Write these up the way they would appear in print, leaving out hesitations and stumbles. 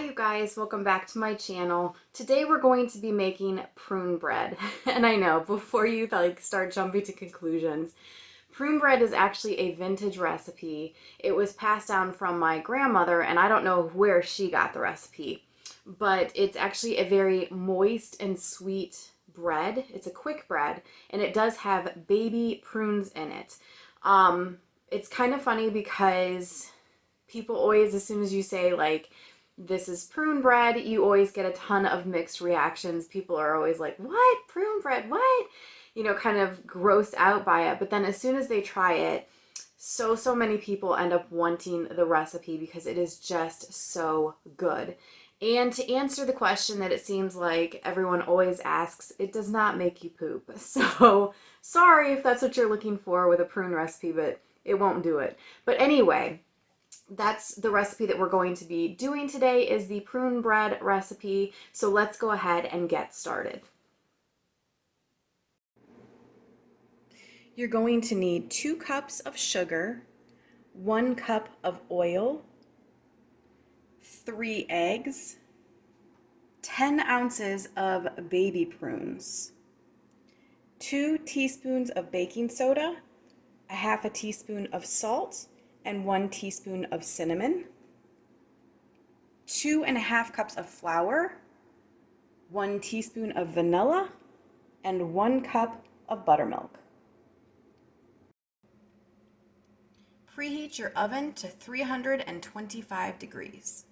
Hi you guys, welcome back to my channel. Today we're going to be making prune bread. And I know, before you start jumping to conclusions, prune bread is actually a vintage recipe. It was passed down from my grandmother and I don't know where she got the recipe, but it's actually a very moist and sweet bread. It's a quick bread and it does have baby prunes in it. It's kind of funny because people always, as soon as you say this is prune bread, you always get a ton of mixed reactions. People are always like, what? Prune bread? What? You know, kind of grossed out by it. But then as soon as they try it, so many people end up wanting the recipe because it is just so good. And to answer the question that it seems like everyone always asks, it does not make you poop. So sorry if that's what you're looking for with a prune recipe, but it won't do it. But anyway, that's the recipe that we're going to be doing today, is the prune bread recipe. So let's go ahead and get started. You're going to need 2 cups of sugar, 1 cup of oil, 3 eggs, 10 ounces of baby prunes, 2 teaspoons of baking soda, a half a teaspoon of salt, and 1 teaspoon of cinnamon, 2.5 cups of flour, 1 teaspoon of vanilla, and 1 cup of buttermilk. Preheat your oven to 325 degrees.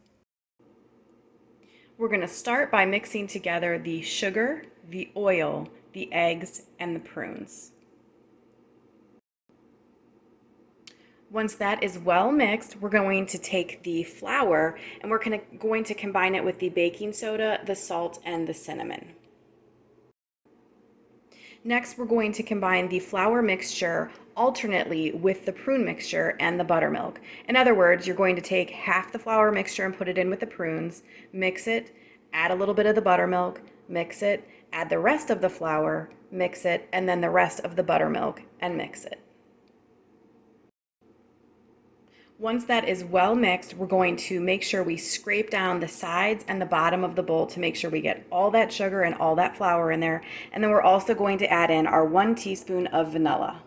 We're going to start by mixing together the sugar, the oil, the eggs, and the prunes. Once that is well mixed, we're going to take the flour and we're going to combine it with the baking soda, the salt, and the cinnamon. Next, we're going to combine the flour mixture alternately with the prune mixture and the buttermilk. In other words, you're going to take half the flour mixture and put it in with the prunes, mix it, add a little bit of the buttermilk, mix it, add the rest of the flour, mix it, and then the rest of the buttermilk and mix it. Once that is well mixed, we're going to make sure we scrape down the sides and the bottom of the bowl to make sure we get all that sugar and all that flour in there. And then we're also going to add in our 1 teaspoon of vanilla.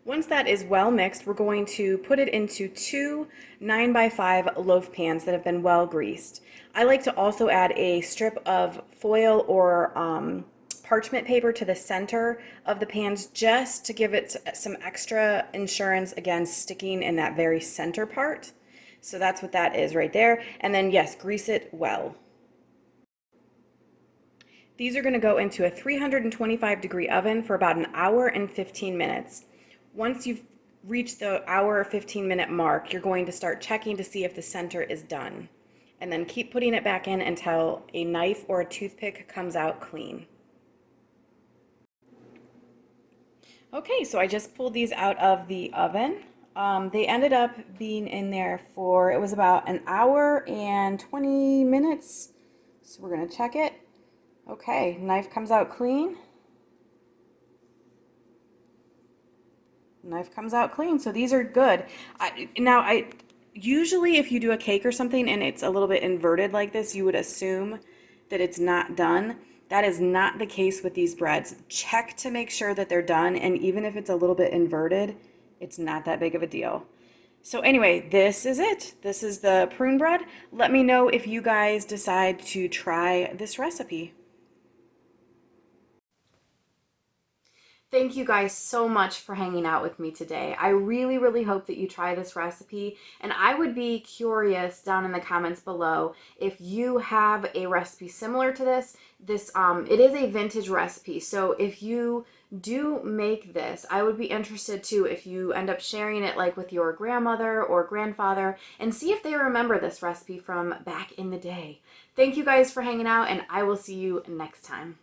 Once that is well mixed, we're going to put it into 2 9x5 loaf pans that have been well greased. I like to also add a strip of foil or parchment paper to the center of the pans just to give it some extra insurance against sticking in that very center part. So that's what that is right there. And then yes, grease it well. These are going to go into a 325 degree oven for about an hour and 15 minutes. Once you've reached the hour or 15-minute mark, you're going to start checking to see if the center is done. And then keep putting it back in until a knife or a toothpick comes out clean. Okay, so I just pulled these out of the oven. They ended up being in there for, it was about an hour and 20 minutes. So we're gonna check it. Okay, knife comes out clean. Knife comes out clean, so these are good. Usually if you do a cake or something and it's a little bit inverted like this, you would assume that it's not done. That is not the case with these breads. Check to make sure that they're done, and even if it's a little bit inverted, it's not that big of a deal. So anyway, this is it. This is the prune bread. Let me know if you guys decide to try this recipe. Thank you guys so much for hanging out with me today. I really hope that you try this recipe, and I would be curious down in the comments below if you have a recipe similar to this. It is a vintage recipe, so if you do make this, I would be interested too if you end up sharing it like with your grandmother or grandfather and see if they remember this recipe from back in the day. Thank you guys for hanging out, and I will see you next time.